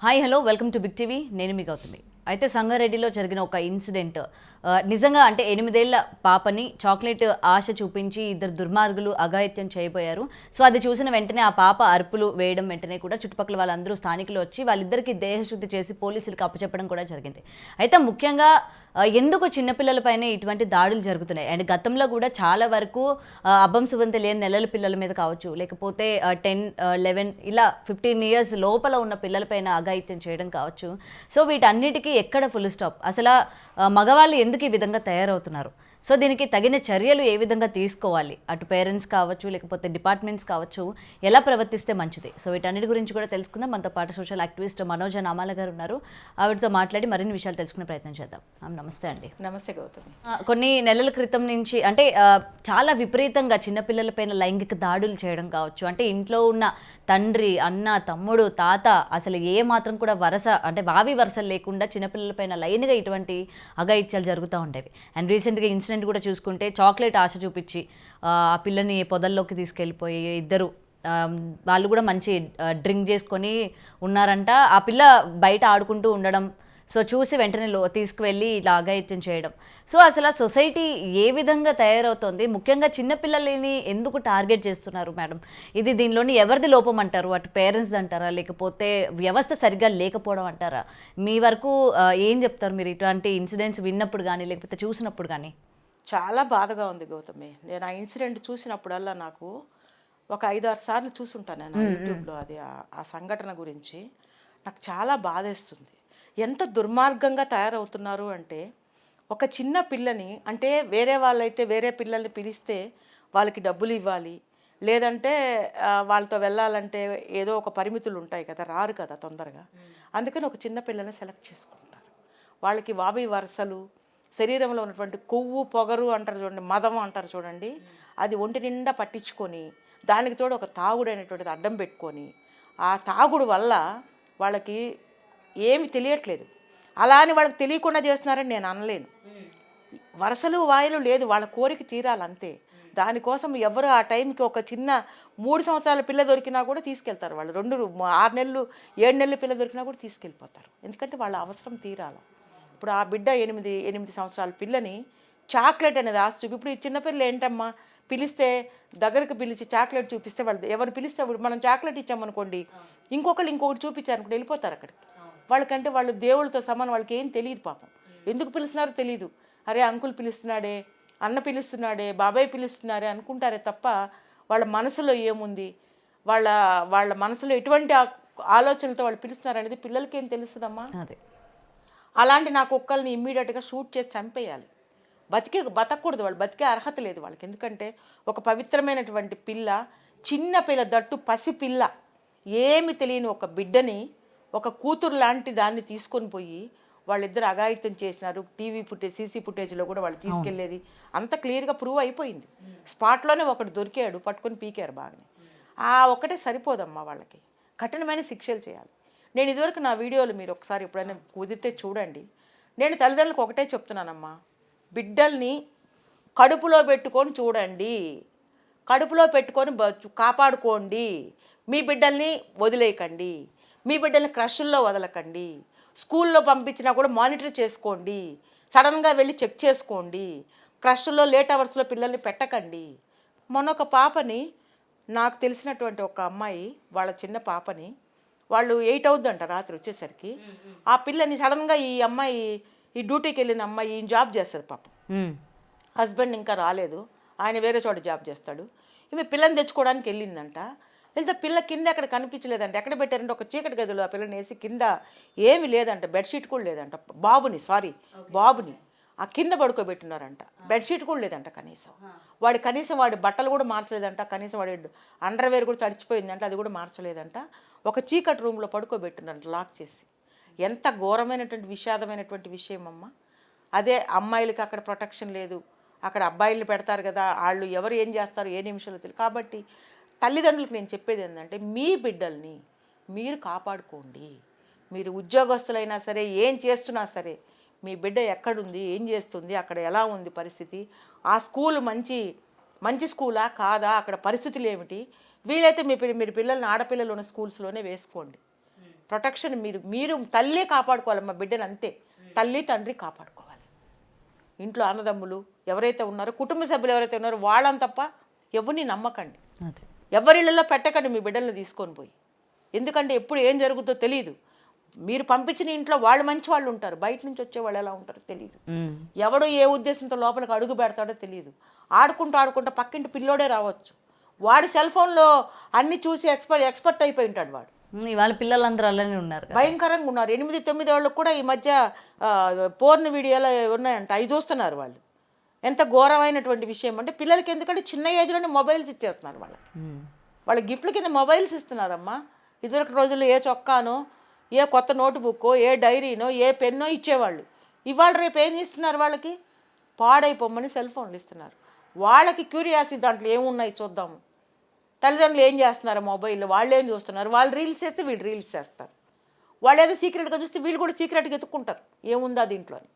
Hi hello welcome to Big TV. నేను మీ గౌతమి. అయితే సంగారెడ్డిలో జరిగిన ఒక ఇన్సిడెంట్ నిజంగా అంటే 8 ఏళ్ల పాపని చాక్లెట్ ఆశ చూపించి ఇద్దరు దుర్మార్గులు అఘాయిత్యం చేయబోయారు. సో అది చూసిన వెంటనే ఆ పాప అరుపులు వేయడం వెంటనే కూడా చుట్టుపక్కల వాళ్ళందరూ స్థానికులు వచ్చి వాళ్ళిద్దరికి దేహశుద్ధి చేసి పోలీసులకు అప్పచెప్పడం కూడా జరిగింది. అయితే ముఖ్యంగా ఎందుకు చిన్నపిల్లలపైనే ఇటువంటి దాడులు జరుగుతున్నాయి అండ్ గతంలో కూడా చాలా వరకు అబ్బం సువం తెలియని నెలల పిల్లల మీద కావచ్చు, లేకపోతే 10, 11 ఇలా 15 years లోపల ఉన్న పిల్లలపైన అఘాయిత్యం చేయడం కావచ్చు. సో వీటన్నిటికీ ఎక్కడ ఫుల్ స్టాప్? అసలు మగవాళ్ళు ఎందుకు ఈ విధంగా తయారవుతున్నారు? సో దీనికి తగిన చర్యలు ఏ విధంగా తీసుకోవాలి? అటు పేరెంట్స్ కావచ్చు, లేకపోతే డిపార్ట్మెంట్స్ కావచ్చు, ఎలా ప్రవర్తిస్తే మంచిది? సో వీటన్నిటి గురించి కూడా తెలుసుకుందాం. మనతో పాటు సోషల్ యాక్టివిస్ట్ మనోజ నామాల గారు ఉన్నారు. ఆవిడతో మాట్లాడి మరిన్ని విషయాలు తెలుసుకునే ప్రయత్నం చేద్దాం. నమస్తే అండి. నమస్తే గౌతమి. కొన్ని నెలల క్రితం నుంచి అంటే చాలా విపరీతంగా చిన్నపిల్లలపైన లైంగిక దాడులు చేయడం కావచ్చు, అంటే ఇంట్లో ఉన్న తండ్రి, అన్న, తమ్ముడు, తాత అసలు ఏ మాత్రం కూడా వరస అంటే వావి వరసలు లేకుండా చిన్నపిల్లలపైన లైన్గా ఇటువంటి అఘాయిత్యాలు జరుగుతూ ఉండేవి. అండ్ రీసెంట్గా ఇన్సిడెంట్ కూడా చూసుకుంటే చాక్లెట్ ఆశ చూపించి ఆ పిల్లని పొదల్లోకి తీసుకెళ్ళిపోయి ఇద్దరు వాళ్ళు కూడా మంచి డ్రింక్ చేసుకొని ఉన్నారంట. ఆ పిల్ల బయట ఆడుకుంటూ ఉండడం, సో చూసి వెంటనే తీసుకువెళ్ళి ఇలా అఘాయిత్యం చేయడం. సో అసలు ఆ సొసైటీ ఏ విధంగా తయారవుతోంది? ముఖ్యంగా చిన్నపిల్లలని ఎందుకు టార్గెట్ చేస్తున్నారు మేడం? ఇది దీనిలోని ఎవరిది లోపం అంటారు? అటు పేరెంట్స్ అంటారా, లేకపోతే వ్యవస్థ సరిగ్గా లేకపోవడం అంటారా? మీ వరకు ఏం చెప్తారు మీరు ఇటువంటి ఇన్సిడెంట్స్ విన్నప్పుడు కానీ లేకపోతే చూసినప్పుడు కానీ? చాలా బాధగా ఉంది గౌతమి. నేను ఆ ఇన్సిడెంట్ చూసినప్పుడల్లా నాకు ఒక 5-6 సార్లు చూసుంటాను నేను యూట్యూబ్లో. అది ఆ సంఘటన గురించి నాకు చాలా బాధేస్తుంది. ఎంత దుర్మార్గంగా తయారవుతున్నారు అంటే, ఒక చిన్న పిల్లని అంటే వేరే వాళ్ళైతే వేరే పిల్లల్ని పిలిస్తే వాళ్ళకి డబ్బులు ఇవ్వాలి, లేదంటే వాళ్ళతో వెళ్ళాలంటే ఏదో ఒక పరిమితులు ఉంటాయి కదా, రారు కదా తొందరగా. అందుకని ఒక చిన్న పిల్లని సెలెక్ట్ చేసుకుంటారు. వాళ్ళకి వావి వరసలు, శరీరంలో ఉన్నటువంటి కొవ్వు పొగరు అంటారు చూడండి, మదం అంటారు చూడండి, అది ఒంటి నిండా పట్టించుకొని దానికి తోడు ఒక తాగుడు అనేటువంటిది అడ్డం పెట్టుకొని ఆ తాగుడు వల్ల వాళ్ళకి ఏమి తెలియట్లేదు. అలా అని వాళ్ళకి తెలియకుండా చేస్తున్నారని నేను అనలేను. వరసలు వాయిలు లేదు, వాళ్ళ కోరిక తీరాలంతే. దానికోసం ఎవరు ఆ టైంకి ఒక చిన్న 3 సంవత్సరాల పిల్ల దొరికినా కూడా తీసుకెళ్తారు. వాళ్ళు 6 నెలలు 7 నెలల పిల్ల దొరికినా కూడా తీసుకెళ్ళిపోతారు. ఎందుకంటే వాళ్ళ అవసరం తీరాలి. ఇప్పుడు ఆ బిడ్డ 8 సంవత్సరాల పిల్లని చాక్లెట్ అనేది ఆశ చూపి, ఇప్పుడు ఈ చిన్నపిల్ల ఏంటమ్మా పిలిస్తే దగ్గరకు పిలిచి చాక్లెట్ చూపిస్తే వాళ్ళు ఎవరు పిలిస్తే మనం చాక్లెట్ ఇచ్చామనుకోండి, ఇంకొకటి చూపించారనుకోండి వెళ్ళిపోతారు అక్కడికి. వాళ్ళకంటే వాళ్ళు దేవుళ్ళతో సమానం, వాళ్ళకి ఏం తెలియదు పాపం. ఎందుకు పిలుస్తున్నారో తెలియదు. అరే అంకుల్ పిలుస్తున్నాడే, అన్న పిలుస్తున్నాడే, బాబాయ్ పిలుస్తున్నారే అనుకుంటారే తప్ప వాళ్ళ మనసులో ఏముంది, వాళ్ళ మనసులో ఎటువంటి ఆలోచనలతో వాళ్ళు పిలుస్తున్నారు అనేది పిల్లలకి ఏం తెలుస్తుందమ్మా? అదే అలాంటి నా కుక్కల్ని ఇమ్మీడియట్గా షూట్ చేసి చంపేయాలి. బతకూడదు, వాళ్ళు బతికే అర్హత లేదు వాళ్ళకి. ఎందుకంటే ఒక పవిత్రమైనటువంటి పిల్ల, చిన్న పిల్ల, దట్టు పసి పిల్ల, ఏమి తెలియని ఒక బిడ్డని, ఒక కూతురు లాంటి దాన్ని తీసుకొని పోయి వాళ్ళిద్దరు అఘాయిత్యం చేసినారు. టీవీ ఫుటేజ్, సీసీ ఫుటేజ్లో కూడా వాళ్ళు తీసుకెళ్లేది అంత క్లియర్గా ప్రూవ్ అయిపోయింది. స్పాట్లోనే ఒకటి దొరికాడు, పట్టుకొని పీకారు బాగానే. ఆ ఒక్కటే సరిపోదమ్మా, వాళ్ళకి కఠినమైన శిక్షలు చేయాలి. నేను ఇదివరకు నా వీడియోలు మీరు ఒకసారి ఎప్పుడైనా కుదిరితే చూడండి. నేను తల్లిదండ్రులకు ఒకటే చెప్తున్నానమ్మా, బిడ్డల్ని కడుపులో పెట్టుకొని చూడండి, కడుపులో పెట్టుకొని కాపాడుకోండి. మీ బిడ్డల్ని వదిలేయకండి, మీ బిడ్డల్ని క్రష్ల్లో వదలకండి, స్కూల్లో పంపించినా కూడా మానిటర్ చేసుకోండి, సడన్గా వెళ్ళి చెక్ చేసుకోండి, క్రష్ల్లో లేట్ అవర్స్లో పిల్లల్ని పెట్టకండి. మొన్న ఒక పాపని, నాకు తెలిసినటువంటి ఒక అమ్మాయి వాళ్ళ చిన్న పాపని, వాళ్ళు 8 అవుద్దంట రాత్రి వచ్చేసరికి, ఆ పిల్లని సడన్గా ఈ అమ్మాయి, ఈ డ్యూటీకి వెళ్ళిన అమ్మాయి జాబ్ చేస్తుంది పాపం. హస్బెండ్ ఇంకా రాలేదు, ఆయన వేరే చోట జాబ్ చేస్తాడు. ఈమె పిల్లని తెచ్చుకోవడానికి వెళ్ళిందంట. వెళ్తే పిల్ల కింద ఎక్కడ కనిపించలేదంట. ఎక్కడ పెట్టారంటే ఒక చీకటి గదిలో ఆ పిల్లని వేసి కింద ఏమి లేదంట, బెడ్షీట్ కూడా లేదంట. బాబుని ఆ కింద పడుకోబెట్టున్నారంట, బెడ్షీట్ కూడా లేదంట కనీసం. వాడి బట్టలు కూడా మార్చలేదంట, కనీసం వాడి అండర్వేర్ కూడా తడిచిపోయిందంట, అది కూడా మార్చలేదంట. ఒక చీకటి రూమ్లో పడుకోబెట్టున్నారంట లాక్ చేసి. ఎంత ఘోరమైనటువంటి విషాదమైనటువంటి విషయం అమ్మ. అదే అమ్మాయిలకి అక్కడ ప్రొటెక్షన్ లేదు, అక్కడ అబ్బాయిలు పెడతారు కదా, వాళ్ళు ఎవరు ఏం చేస్తారు ఏ నిమిషంలో తెలియదు. కాబట్టి తల్లిదండ్రులకు నేను చెప్పేది ఏంటంటే, మీ బిడ్డల్ని మీరు కాపాడుకోండి. మీరు ఉద్యోగస్తులైనా సరే, ఏం చేస్తున్నా సరే, మీ బిడ్డ ఎక్కడుంది, ఏం చేస్తుంది, అక్కడ ఎలా ఉంది పరిస్థితి, ఆ స్కూల్ మంచి స్కూలా కాదా, అక్కడ పరిస్థితులు ఏమిటి, వీలైతే మీరు పిల్లల్ని ఆడపిల్లలు ఉన్న స్కూల్స్లోనే వేసుకోండి. ప్రొటెక్షన్ మీరు తల్లి కాపాడుకోవాలమ్మా బిడ్డను, అంతే. తల్లి తండ్రి కాపాడుకోవాలి. ఇంట్లో అన్నదమ్ములు ఎవరైతే ఉన్నారో, కుటుంబ సభ్యులు ఎవరైతే ఉన్నారో వాళ్ళని తప్ప ఎవరిని నమ్మకండి. ఎవరిళ్ళలో పెట్టకండి మీ బిడ్డలను తీసుకొని పోయి. ఎందుకంటే ఎప్పుడు ఏం జరుగుతుందో తెలియదు. మీరు పంపించిన ఇంట్లో వాళ్ళు మంచి వాళ్ళు ఉంటారు, బయట నుంచి వచ్చే వాళ్ళు ఎలా ఉంటారో తెలియదు. ఎవడో ఏ ఉద్దేశంతో లోపలికి అడుగు పెడతాడో తెలియదు. ఆడుకుంటూ పక్కింటి పిల్లోడే రావచ్చు. వాడి సెల్ ఫోన్లో అన్ని చూసి ఎక్స్పర్ట్ అయిపోయి ఉంటాడు వాడు. ఇవాళ పిల్లలందరూ అలానే ఉన్నారు, భయంకరంగా ఉన్నారు. 8-9 ఏళ్ళకు కూడా ఈ మధ్య పోర్న్ వీడియోలు ఉన్నాయంట, అవి చూస్తున్నారు వాళ్ళు. ఎంత ఘోరమైనటువంటి విషయం అంటే, పిల్లలకి ఎందుకంటే చిన్న ఏజ్లోనే మొబైల్స్ ఇచ్చేస్తున్నారు వాళ్ళ గిఫ్ట్ల కింద మొబైల్స్ ఇస్తున్నారమ్మా. ఇదివరకు రోజుల్లో ఏ చొక్కానో, ఏ కొత్త నోట్బుక్కో, ఏ డైరీనో, ఏ పెన్నో ఇచ్చేవాళ్ళు. ఇవాళ రేపు ఏం ఇస్తున్నారు వాళ్ళకి? పాడైపోమని సెల్ ఫోన్లు ఇస్తున్నారు. వాళ్ళకి క్యూరియాసిటీ, దాంట్లో ఏమున్నాయి చూద్దాము. తల్లిదండ్రులు ఏం చేస్తున్నారు మొబైల్లో, వాళ్ళు ఏం చూస్తున్నారు. వాళ్ళు రీల్స్ చేస్తే వీళ్ళు రీల్స్ చేస్తారు. వాళ్ళు ఏదో సీక్రెట్గా చూస్తే వీళ్ళు కూడా సీక్రెట్గా ఎత్తుక్కుంటారు ఏముందా దీంట్లో అని.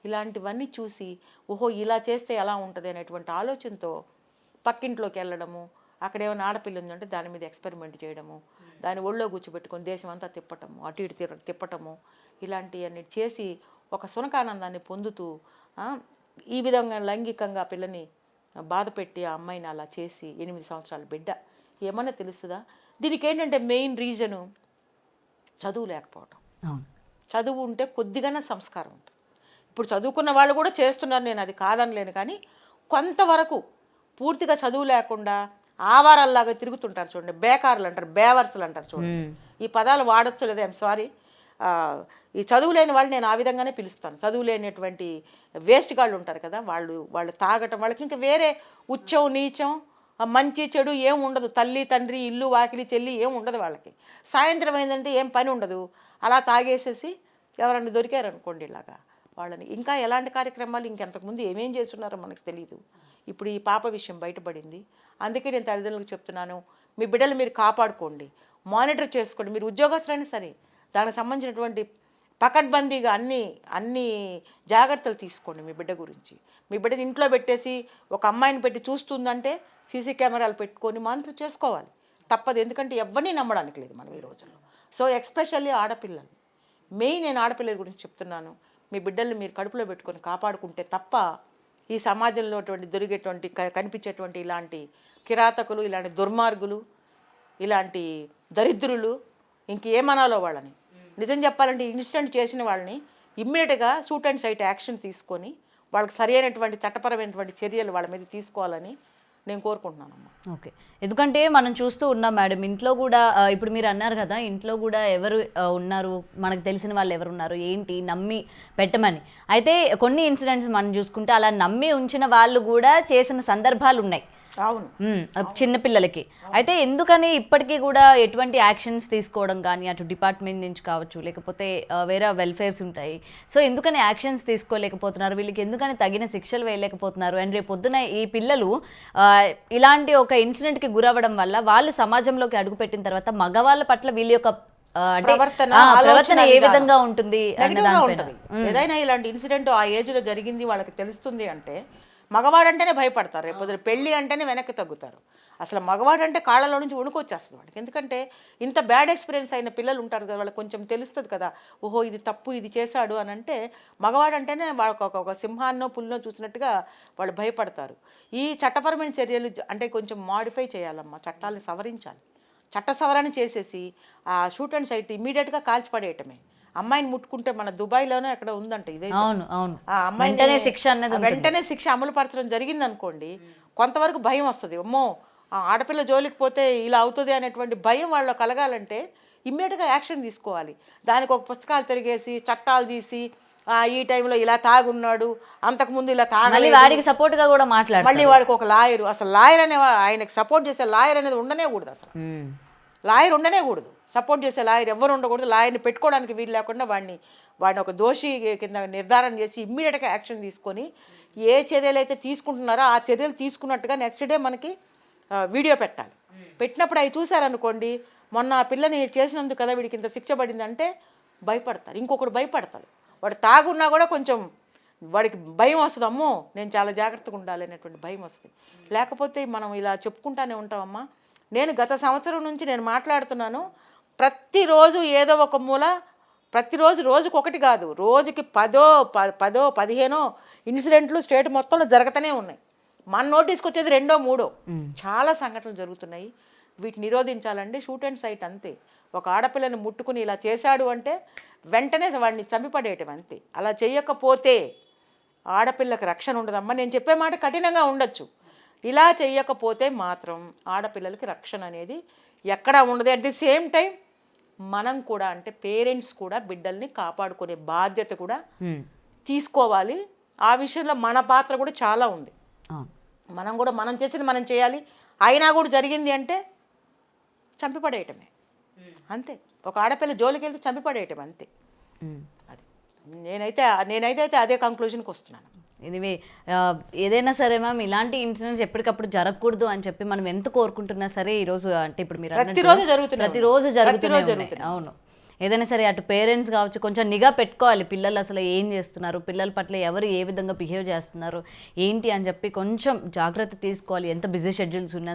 ఇలాంటివన్నీ చూసి ఓహో ఇలా చేస్తే ఎలా ఉంటుంది అనేటువంటి ఆలోచనతో పక్కింట్లోకి వెళ్ళడము, అక్కడ ఏమైనా ఆడపిల్ల ఉందంటే దాని మీద ఎక్స్పెరిమెంట్ చేయడము, దాన్ని ఒళ్ళో కూర్చోబెట్టుకొని దేశం అంతా తిప్పటము, అటు ఇటు తిప్పటము, ఇలాంటివన్నీ చేసి ఒక సునకానందాన్ని పొందుతూ ఈ విధంగా లైంగికంగా పిల్లని బాధ పెట్టి ఆ అమ్మాయిని అలా చేసి 8 సంవత్సరాల బిడ్డ ఏమన్నా తెలుస్తుందా? దీనికి ఏంటంటే మెయిన్ రీజను చదువు లేకపోవటం. చదువు ఉంటే కొద్దిగానే సంస్కారం ఉంటుంది. ఇప్పుడు చదువుకున్న వాళ్ళు కూడా చేస్తున్నారు, నేను అది కాదనలేను. కానీ కొంతవరకు పూర్తిగా చదువు లేకుండా ఆవారాల్లాగా తిరుగుతుంటారు చూడండి, బేకార్లు అంటారు, బేవర్స్లు అంటారు చూడండి. ఈ పదాలు వాడచ్చు లేదా, ఐఎమ్ సారీ. ఈ చదువు లేని వాళ్ళు నేను ఆ విధంగానే పిలుస్తాను. చదువు లేనటువంటి వేస్ట్ గాళ్ళు ఉంటారు కదా, వాళ్ళు తాగటం, వాళ్ళకి ఇంకా వేరే ఉచ్చం నీచం మంచి చెడు ఏం ఉండదు. తల్లి తండ్రి ఇల్లు వాకిలి చెల్లి ఏం ఉండదు వాళ్ళకి. సాయంత్రం అయిందంటే ఏం పని ఉండదు, అలా తాగేసేసి ఎవరన్నా దొరికారనుకోండి ఇలాగా వాళ్ళని. ఇంకా ఎలాంటి కార్యక్రమాలు ఇంకెంతకుముందు ఏమేం చేస్తున్నారో మనకు తెలియదు. ఇప్పుడు ఈ పాప విషయం బయటపడింది. అందుకే నేను తల్లిదండ్రులకు చెప్తున్నాను, మీ బిడ్డలు మీరు కాపాడుకోండి, మానిటర్ చేసుకోండి. మీరు ఉద్యోగస్తులైనా సరే దానికి సంబంధించినటువంటి పకడ్బందీగా అన్ని జాగ్రత్తలు తీసుకోండి మీ బిడ్డ గురించి. మీ బిడ్డని ఇంట్లో పెట్టేసి ఒక అమ్మాయిని పెట్టి చూస్తుందంటే సీసీ కెమెరాలు పెట్టుకొని మానిటర్ చేసుకోవాలి, తప్పదు. ఎందుకంటే ఎవరిని నమ్మడానికి లేదు మనం ఈ రోజుల్లో. సో ఎక్స్పెషల్లీ ఆడపిల్లలు, మెయిన్ నేను ఆడపిల్లల గురించి చెప్తున్నాను. మీ బిడ్డల్ని మీరు కడుపులో పెట్టుకొని కాపాడుకుంటే తప్ప ఈ సమాజంలో దొరికేటువంటి కనిపించేటువంటి ఇలాంటి కిరాతకులు, ఇలాంటి దుర్మార్గులు, ఇలాంటి దరిద్రులు, ఇంకేమనాలో వాళ్ళని, నిజం చెప్పాలంటే ఇన్సిడెంట్ చేసిన వాళ్ళని ఇమ్మీడియట్గా షూట్ అండ్ సైట్ యాక్షన్ తీసుకొని వాళ్ళకి సరైనటువంటి చట్టపరమైనటువంటి చర్యలు వాళ్ళ మీద తీసుకోవాలని నేను కోరుకుంటున్నానమ్మా. ఓకే, ఎందుకంటే మనం చూస్తూ ఉన్నాం మేడం, ఇంట్లో కూడా ఇప్పుడు మీరు అన్నారు కదా, ఇంట్లో కూడా ఎవరు ఉన్నారు, మనకు తెలిసిన వాళ్ళు ఎవరు ఉన్నారు ఏంటి నమ్మి పెట్టమని. అయితే కొన్ని ఇన్సిడెంట్స్ మనం చూసుకుంటే అలా నమ్మి ఉంచిన వాళ్ళు కూడా చేసిన సందర్భాలు ఉన్నాయి. అవును, చిన్నపిల్లలకి. అయితే ఎందుకని ఇప్పటికీ కూడా ఎటువంటి యాక్షన్స్ తీసుకోవడం కానీ అటు డిపార్ట్మెంట్ నుంచి కావచ్చు, లేకపోతే వేరే వెల్ఫేర్స్ ఉంటాయి, సో ఎందుకని యాక్షన్స్ తీసుకోలేకపోతున్నారు, వీళ్ళకి ఎందుకని తగిన శిక్షలు వేయలేకపోతున్నారు? అండ్ రేపు పొద్దున ఈ పిల్లలు ఇలాంటి ఒక ఇన్సిడెంట్కి గురవ్వడం వల్ల వాళ్ళు సమాజంలోకి అడుగుపెట్టిన తర్వాత మగవాళ్ళ పట్ల వీళ్ళ యొక్క ప్రవర్తన ఏ విధంగా ఉంటుంది? ఏదైనా ఇలాంటి ఇన్సిడెంట్ ఆ ఏజ్లో జరిగింది వాళ్ళకి తెలుస్తుంది అంటే మగవాడంటేనే భయపడతారు. రేపు పెళ్ళి అంటేనే వెనక్కి తగ్గుతారు. అసలు మగవాడంటే కాళ్ళలో నుంచి వణుకొచ్చేస్తుంది వాళ్ళకి. ఎందుకంటే ఇంత బ్యాడ్ ఎక్స్పీరియన్స్ అయిన పిల్లలు ఉంటారు కదా, వాళ్ళకి కొంచెం తెలుస్తుంది కదా, ఓహో ఇది తప్పు, ఇది చేశాడు అని. అంటే మగవాడంటేనే వాళ్ళకి ఒక సింహాన్నో పుల్లో చూసినట్టుగా వాళ్ళు భయపడతారు. ఈ చట్టపరమైన చర్యలు అంటే కొంచెం మాడిఫై చేయాలమ్మా, చట్టాలను సవరించాలి. చట్ట సవరణ చేసేసి ఆ షూట్ అండ్ సైట్ ఇమీడియట్గా కాల్చిపడేయటమే. అమ్మాయిని ముట్టుకుంటే మన దుబాయ్లోనే ఎక్కడ ఉందంట ఇదే, ఆ అమ్మాయి వెంటనే శిక్ష అమలు పరచడం జరిగింది అనుకోండి, కొంతవరకు భయం వస్తుంది. అమ్మో ఆడపిల్ల జోలికి పోతే ఇలా అవుతుంది అనేటువంటి భయం వాళ్ళు కలగాలంటే ఇమ్మీడియట్గా యాక్షన్ తీసుకోవాలి. దానికి ఒక పుస్తకాలు తిరిగేసి చట్టాలు తీసి ఈ టైంలో ఇలా తాగున్నాడు, అంతకుముందు ఇలా తాగలేదు, వాడికి సపోర్ట్గా కూడా మాట్లాడు, మళ్ళీ వాడికి ఒక లాయరు. అసలు లాయర్ అనే ఆయనకు సపోర్ట్ చేసే లాయర్ అనేది ఉండనే కూడదు. అసలు లాయర్ ఉండనే కూడదు, సపోర్ట్ చేసే లాయర్ ఎవరు ఉండకూడదు. లాయర్ని పెట్టుకోవడానికి వీలు లేకుండా వాడిని ఒక దోషి కింద నిర్ధారణ చేసి ఇమ్మీడియట్గా యాక్షన్ తీసుకొని ఏ చర్యలు అయితే తీసుకుంటున్నారో ఆ చర్యలు తీసుకున్నట్టుగా నెక్స్ట్ డే మనకి వీడియో పెట్టాలి. పెట్టినప్పుడు అవి చూసారనుకోండి, మొన్న ఆ పిల్లని చేసినందుకు కదా వీడికి ఇంత శిక్ష పడిందంటే భయపడతారు, ఇంకొకడు భయపడతాడు. వాడు తాగున్నా కూడా కొంచెం వాడికి భయం వస్తుంది, అమ్మో నేను చాలా జాగ్రత్తగా ఉండాలి అనేటువంటి భయం వస్తుంది. లేకపోతే మనం ఇలా చెప్పుకుంటానే ఉంటామమ్మా. నేను గత సంవత్సరం నుంచి నేను మాట్లాడుతున్నాను, ప్రతిరోజు ఏదో ఒక మూల, ప్రతిరోజు రోజుకి ఒకటి కాదు, రోజుకి 10 15 ఇన్సిడెంట్లు స్టేట్ మొత్తంలో జరుగుతూనే ఉన్నాయి. మన నోటీస్కి వచ్చేది 2 3 చాలా సంఘటనలు జరుగుతున్నాయి. వీటిని నిరోధించాలండి. షూట్ అండ్ సైట్ అంతే. ఒక ఆడపిల్లని ముట్టుకుని ఇలా చేశాడు అంటే వెంటనే వాడిని చంపిపడేయటం అంతే. అలా చేయకపోతే ఆడపిల్లకి రక్షణ ఉండదమ్మా. నేను చెప్పే మాట కఠినంగా ఉండొచ్చు, ఇలా చేయకపోతే మాత్రం ఆడపిల్లలకి రక్షణ అనేది ఎక్కడా ఉండదు. అట్ ది సేమ్ టైం మనం కూడా, అంటే పేరెంట్స్ కూడా బిడ్డల్ని కాపాడుకునే బాధ్యత కూడా తీసుకోవాలి. ఆ విషయంలో మన పాత్ర కూడా చాలా ఉంది. మనం కూడా మనం చేసింది మనం చేయాలి. అయినా కూడా జరిగింది అంటే చంపిపడేయటమే అంతే. ఒక ఆడపిల్ల జోలికి వెళ్తే చంపిపడేయటం అంతే. అది నేనైతే అదే కంక్లూజన్కి వస్తున్నాను. ఎనివే ఏదైనా సరే మ్యామ్, ఇలాంటి ఇన్సిడెంట్స్ ఎప్పటికప్పుడు జరగకూడదు అని చెప్పి మనం ఎంత కోరుకుంటున్నా సరే, ఈరోజు అంటే ఇప్పుడు మీరు ప్రతిరోజు జరుగుతున్నాయి. అవును, ఏదైనా సరే అటు పేరెంట్స్ కావచ్చు, కొంచెం నిఘా పెట్టుకోవాలి. పిల్లలు అసలు ఏం చేస్తున్నారు, పిల్లల పట్ల ఎవరు ఏ విధంగా బిహేవ్ చేస్తున్నారు ఏంటి అని చెప్పి కొంచెం జాగ్రత్త తీసుకోవాలి. ఎంత బిజీ షెడ్యూల్స్ ఉన్నా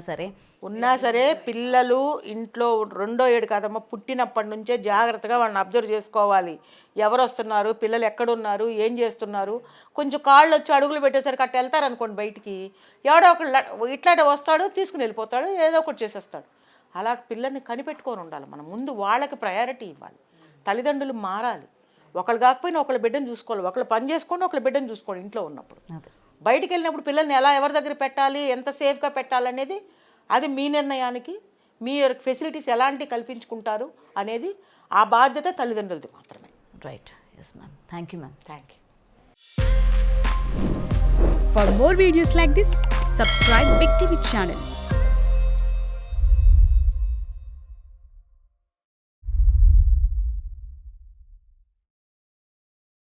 సరే పిల్లలు ఇంట్లో 2వ ఏడు కాదమ్మా, పుట్టినప్పటి నుంచే జాగ్రత్తగా వాళ్ళని అబ్జర్వ్ చేసుకోవాలి. ఎవరు వస్తున్నారు, పిల్లలు ఎక్కడున్నారు, ఏం చేస్తున్నారు. కొంచెం కాళ్ళు వచ్చి అడుగులు పెట్టేసరికి అట్ట వెళ్తారు అనుకోండి బయటికి, ఎవడో ఒకళ్ళు ఇట్లాంటి వస్తాడు, తీసుకుని వెళ్ళిపోతాడు, ఏదో ఒకటి చేసేస్తాడు. అలా పిల్లల్ని కనిపెట్టుకొని ఉండాలి. మనం ముందు వాళ్ళకి ప్రయారిటీ ఇవ్వాలి. తల్లిదండ్రులు మారాలి. ఒకళ్ళు కాకపోయినా ఒకళ్ళ బిడ్డను చూసుకోవాలి. ఒకళ్ళు పని చేసుకోండి, ఒకళ్ళ బిడ్డను చూసుకోండి. ఇంట్లో ఉన్నప్పుడు బయటికి వెళ్ళినప్పుడు పిల్లల్ని ఎలా ఎవరి దగ్గర పెట్టాలి, ఎంత సేఫ్గా పెట్టాలనేది అది మీ నిర్ణయానికి. మీ ఫెసిలిటీస్ ఎలాంటి కల్పించుకుంటారు అనేది ఆ బాధ్యత తల్లిదండ్రులది మాత్రమే. Right. Yes ma'am. Thank you ma'am. Thank you. For more videos like this, subscribe Big TV channel.